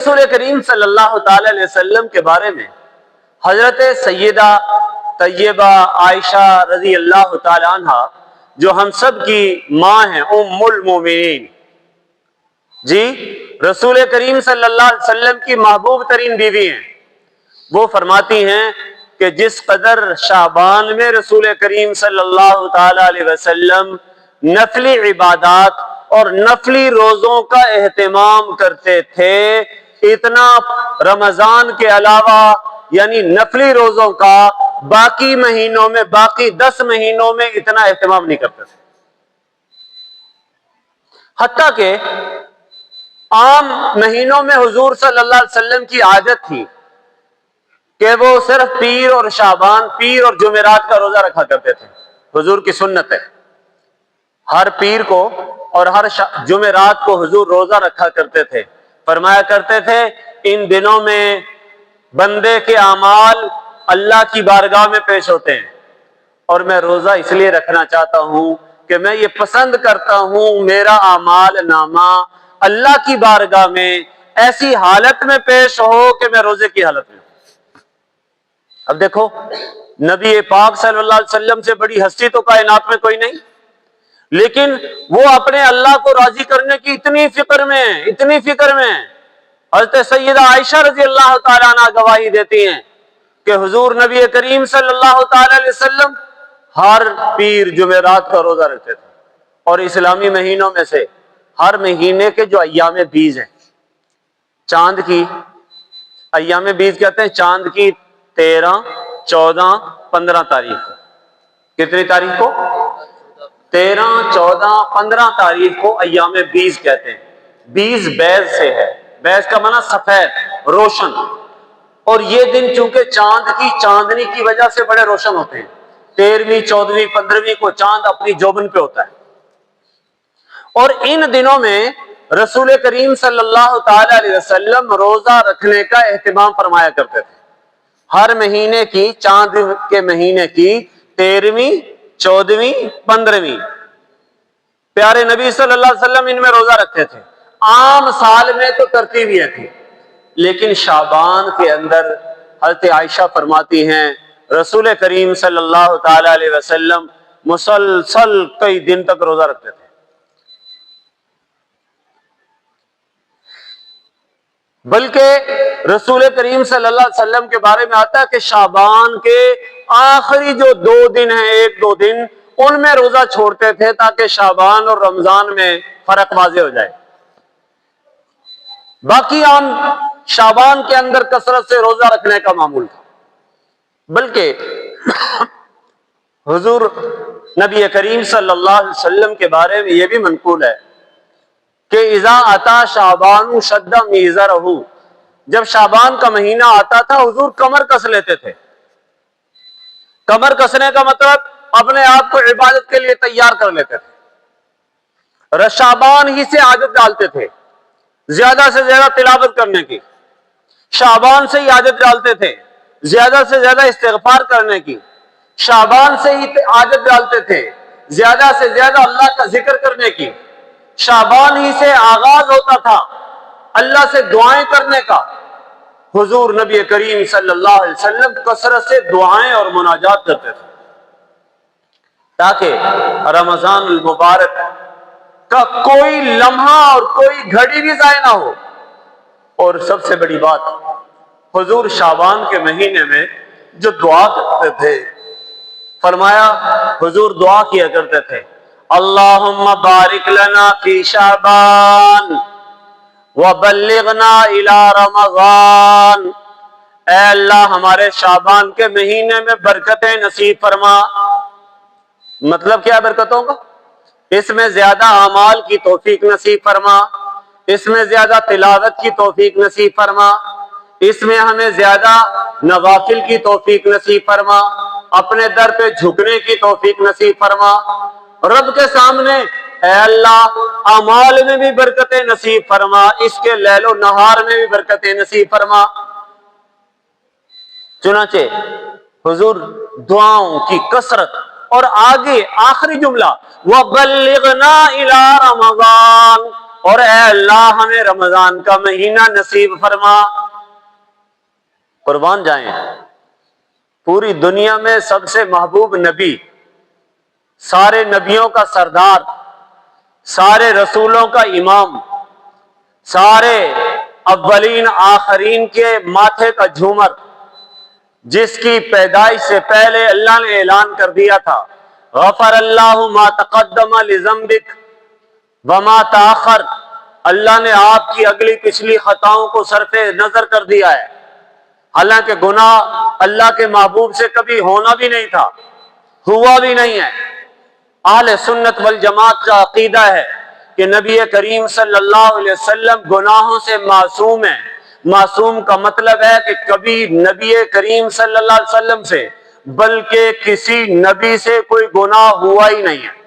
رسول کریم صلی اللہ تعالی علیہ وسلم کے بارے میں حضرت سیدہ طیبہ عائشہ رضی اللہ تعالی عنہ جو ہم سب کی ماں ہیں، ام المومنین، جی رسول کریم صلی اللہ علیہ وسلم کی محبوب ترین بیوی ہیں، وہ فرماتی ہیں کہ جس قدر شعبان میں رسول کریم صلی اللہ تعالی علیہ وسلم نفلی عبادات اور نفلی روزوں کا اہتمام کرتے تھے، اتنا رمضان کے علاوہ یعنی نفلی روزوں کا باقی مہینوں میں، باقی 10 مہینوں میں اتنا اہتمام نہیں کرتے تھے۔ حتیٰ کہ عام مہینوں میں حضور صلی اللہ علیہ وسلم کی عادت تھی کہ وہ صرف پیر اور شعبان، پیر اور جمعرات کا روزہ رکھا کرتے تھے۔ حضور کی سنت ہے، ہر پیر کو اور ہر جمعرات کو حضور روزہ رکھا کرتے تھے۔ فرمایا کرتے تھے ان دنوں میں بندے کے اعمال اللہ کی بارگاہ میں پیش ہوتے ہیں، اور میں روزہ اس لیے رکھنا چاہتا ہوں کہ میں یہ پسند کرتا ہوں میرا اعمال نامہ اللہ کی بارگاہ میں ایسی حالت میں پیش ہو کہ میں روزے کی حالت میں ہوں۔ اب دیکھو، نبی پاک صلی اللہ علیہ وسلم سے بڑی ہستی تو کائنات میں کوئی نہیں، لیکن وہ اپنے اللہ کو راضی کرنے کی اتنی فکر میں ہیں، اتنی فکر میں ہیں۔ حضرت سیدہ عائشہ رضی اللہ تعالیٰ عنہ گواہی دیتی ہیں کہ حضور نبی کریم صلی اللہ تعالی علیہ وسلم ہر پیر جمعرات کا روزہ رکھتے تھے، اور اسلامی مہینوں میں سے ہر مہینے کے جو ایام بیز ہیں، چاند کی ایام بیز کہتے ہیں، چاند کی 13، 14، 15 تاریخ کو، کتنی تاریخ کو؟ 13، 14، 15 تاریخ کو ایام بیز کہتے ہیں۔ بیز بیض سے ہے، بیض کا معنی سفید، روشن، اور یہ دن چونکہ چاند کی چاندنی کی وجہ سے بڑے روشن ہوتے ہیں۔ 13ویں، 14ویں، 15ویں کو چاند اپنی جوبن پہ ہوتا ہے، اور ان دنوں میں رسول کریم صلی اللہ تعالی علیہ وسلم روزہ رکھنے کا اہتمام فرمایا کرتے تھے۔ ہر مہینے کی، چاند کے مہینے کی 13ویں، 14ویں، 15ویں پیارے نبی صلی اللہ علیہ وسلم ان میں روزہ رکھتے تھے۔ عام سال میں تو ترتیب یہ تھی، لیکن شعبان کے اندر حضرت عائشہ فرماتی ہیں رسول کریم صلی اللہ تعالی علیہ وسلم مسلسل کئی دن تک روزہ رکھتے تھے۔ بلکہ رسول کریم صلی اللہ علیہ وسلم کے بارے میں آتا ہے کہ شعبان کے آخری جو 2 دن ہیں، 1-2 دن، ان میں روزہ چھوڑتے تھے تاکہ شعبان اور رمضان میں فرق واضح ہو جائے۔ باقی عام شعبان کے اندر کثرت سے روزہ رکھنے کا معمول تھا۔ بلکہ حضور نبی کریم صلی اللہ علیہ وسلم کے بارے میں یہ بھی منقول ہے کہ اذا اتا شعبان شد میزرہ، جب شعبان کا مہینہ آتا تھا حضور کمر کس لیتے تھے۔ کمر کسنے کا مطلب اپنے آپ کو عبادت کے لیے تیار کر لیتے تھے، شعبان ہی سے عادت ڈالتے تھے زیادہ سے زیادہ تلاوت کرنے کی، شعبان سے ہی عادت ڈالتے تھے زیادہ سے زیادہ استغفار کرنے کی، شعبان سے ہی عادت ڈالتے تھے زیادہ سے زیادہ اللہ کا ذکر کرنے کی، شعبان ہی سے آغاز ہوتا تھا اللہ سے دعائیں کرنے کا۔ حضور نبی کریم صلی اللہ علیہ وسلم کثرت سے دعائیں اور مناجات کرتے تھے تاکہ رمضان المبارک کا کوئی لمحہ اور کوئی گھڑی بھی ضائع نہ ہو۔ اور سب سے بڑی بات، حضور شعبان کے مہینے میں جو دعا کرتے تھے، فرمایا حضور دعا کیا کرتے تھے اللہم بارک لنا فی شعبان وبلغنا الی رمضان، اے اللہ ہمارے شعبان کے مہینے میں برکتیں نصیب فرما۔ مطلب کیا برکتوں کا؟ اس میں زیادہ اعمال کی توفیق نصیب فرما، اس میں زیادہ تلاوت کی توفیق نصیب فرما، اس میں ہمیں زیادہ نوافل کی توفیق نصیب فرما، اپنے در پہ جھکنے کی توفیق نصیب فرما۔ رب کے سامنے اے اللہ اعمال میں بھی برکتیں نصیب فرما، اس کے لیل و نہار میں بھی برکتیں نصیب فرما۔ چنانچہ حضور دعاؤں کی کثرت، اور آگے آخری جملہ وَبَلِّغْنَا إِلَىٰ رَمَضَانَ، اور اے اللہ ہمیں رمضان کا مہینہ نصیب فرما۔ قربان جائیں، پوری دنیا میں سب سے محبوب نبی، سارے نبیوں کا سردار، سارے رسولوں کا امام، سارے اولین آخرین کے ماتھے کا جھومر، جس کی پیدائش سے پہلے اللہ نے اعلان کر دیا تھا غفر اللہ ما تقدم لذنبک وما تاخر، اللہ نے آپ کی اگلی پچھلی خطاؤں کو صرف نظر کر دیا ہے، حالانکہ گناہ اللہ کے محبوب سے کبھی ہونا بھی نہیں تھا، ہوا بھی نہیں ہے۔ اہل سنت والجماعت کا عقیدہ ہے کہ نبی کریم صلی اللہ علیہ وسلم گناہوں سے معصوم ہیں۔ معصوم کا مطلب ہے کہ کبھی نبی کریم صلی اللہ علیہ وسلم سے بلکہ کسی نبی سے کوئی گناہ ہوا ہی نہیں ہے۔